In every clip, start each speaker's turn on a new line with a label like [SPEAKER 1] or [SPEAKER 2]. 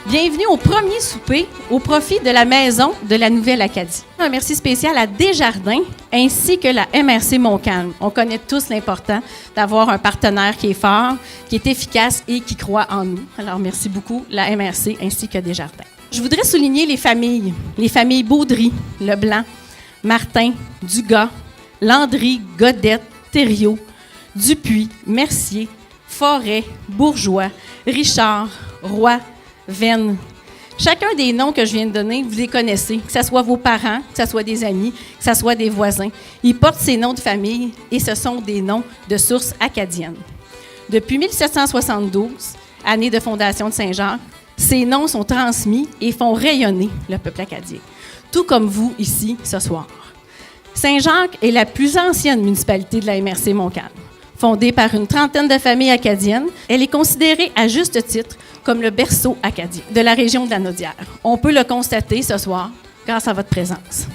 [SPEAKER 1] Bienvenue au premier souper au profit de la Maison de la Nouvelle-Acadie. Un merci spécial à Desjardins ainsi que la MRC Montcalm. On connaît tous l'important d'avoir un partenaire qui est fort, qui est efficace et qui croit en nous. Alors, merci beaucoup, la MRC ainsi que Desjardins. Je voudrais souligner les familles Baudry, Leblanc, Martin, Dugas, Landry, Godette, Thériault, Dupuis, Mercier, Forêt, Bourgeois, Richard, Roy, Venn. Chacun des noms que je viens de donner, vous les connaissez, que ce soit vos parents, que ce soit des amis, que ce soit des voisins. Ils portent ces noms de famille et ce sont des noms de sources acadiennes. Depuis 1772, année de fondation de Saint-Jacques, ces noms sont transmis et font rayonner le peuple acadien, tout comme vous ici ce soir. Saint-Jacques est la plus ancienne municipalité de la MRC Montcalm. Fondée par une trentaine de familles acadiennes, elle est considérée à juste titre comme le berceau acadien de la région de la Naudière. On peut le constater ce soir grâce à votre présence.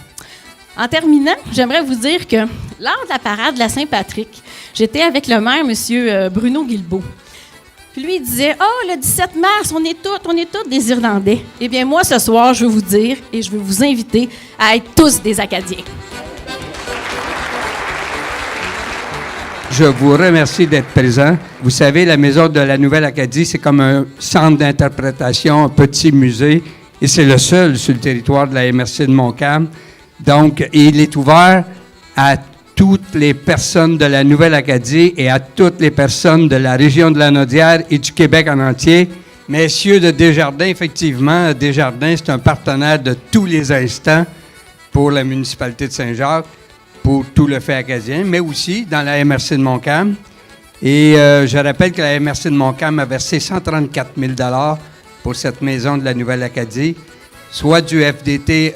[SPEAKER 1] En terminant, j'aimerais vous dire que lors de la parade de la Saint-Patrick, j'étais avec le maire, M. Bruno Guilbeault. Puis lui, il disait « Oh, le 17 mars, on est tous des Irlandais. » Eh bien, moi, ce soir, je veux vous dire et je veux vous inviter à être tous des Acadiens.
[SPEAKER 2] Je vous remercie d'être présent. Vous savez, la Maison de la Nouvelle-Acadie, c'est comme un centre d'interprétation, un petit musée, et c'est le seul sur le territoire de la MRC de Montcalm. Donc, il est ouvert à toutes les personnes de la Nouvelle-Acadie et à toutes les personnes de la région de la Naudière et du Québec en entier. Messieurs de Desjardins, effectivement, Desjardins, c'est un partenaire de tous les instants pour la municipalité de Saint-Jacques, pour tout le fait acadien, mais aussi dans la MRC de Montcalm. Et je rappelle que la MRC de Montcalm a versé 134 000 $ pour cette maison de la Nouvelle-Acadie, soit du FDT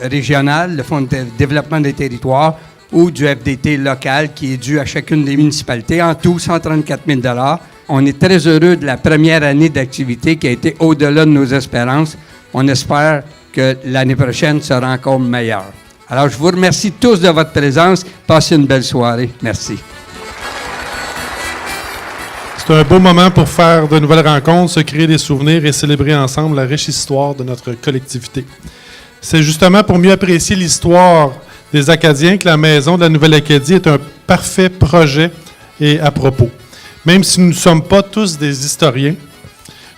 [SPEAKER 2] régional, le Fonds de développement des territoires, ou du FDT local qui est dû à chacune des municipalités. En tout, 134 000 $. On est très heureux de la première année d'activité qui a été au-delà de nos espérances. On espère que l'année prochaine sera encore meilleure. Alors, je vous remercie tous de votre présence. Passez une belle soirée. Merci.
[SPEAKER 3] C'est un beau moment pour faire de nouvelles rencontres, se créer des souvenirs et célébrer ensemble la riche histoire de notre collectivité. C'est justement pour mieux apprécier l'histoire des Acadiens que la Maison de la Nouvelle-Acadie est un parfait projet et à propos. Même si nous ne sommes pas tous des historiens,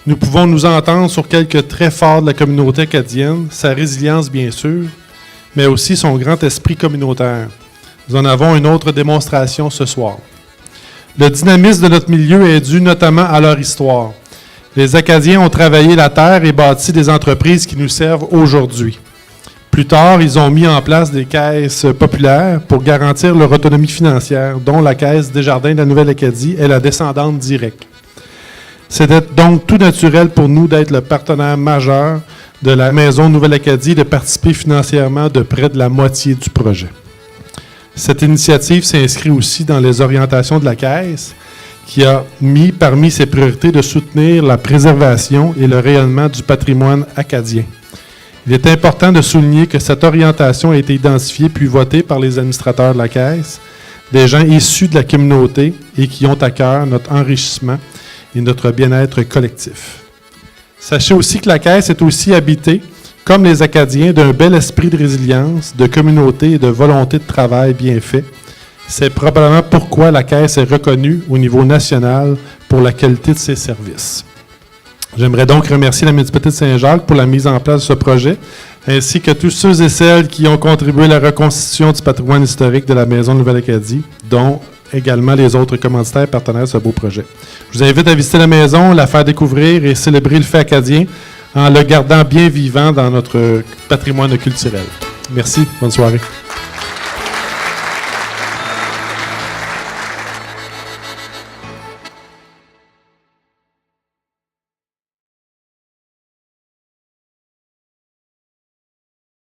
[SPEAKER 3] nous pouvons nous entendre sur quelques traits forts de la communauté acadienne, sa résilience bien sûr, mais aussi son grand esprit communautaire. Nous en avons une autre démonstration ce soir. Le dynamisme de notre milieu est dû notamment à leur histoire. Les Acadiens ont travaillé la terre et bâti des entreprises qui nous servent aujourd'hui. Plus tard, ils ont mis en place des caisses populaires pour garantir leur autonomie financière, dont la Caisse Desjardins de la Nouvelle-Acadie est la descendante directe. C'était donc tout naturel pour nous d'être le partenaire majeur de la Maison Nouvelle-Acadie de participer financièrement de près de la moitié du projet. Cette initiative s'inscrit aussi dans les orientations de la Caisse, qui a mis parmi ses priorités de soutenir la préservation et le rayonnement du patrimoine acadien. Il est important de souligner que cette orientation a été identifiée puis votée par les administrateurs de la Caisse, des gens issus de la communauté et qui ont à cœur notre enrichissement et notre bien-être collectif. Sachez aussi que la Caisse est aussi habitée, comme les Acadiens, d'un bel esprit de résilience, de communauté et de volonté de travail bien fait. C'est probablement pourquoi la Caisse est reconnue au niveau national pour la qualité de ses services. J'aimerais donc remercier la municipalité de Saint-Jacques pour la mise en place de ce projet, ainsi que tous ceux et celles qui ont contribué à la reconstitution du patrimoine historique de la Maison de Nouvelle-Acadie, dont également les autres commanditaires partenaires de ce beau projet. Je vous invite à visiter la maison, la faire découvrir et célébrer le fait acadien en le gardant bien vivant dans notre patrimoine culturel. Merci, bonne soirée.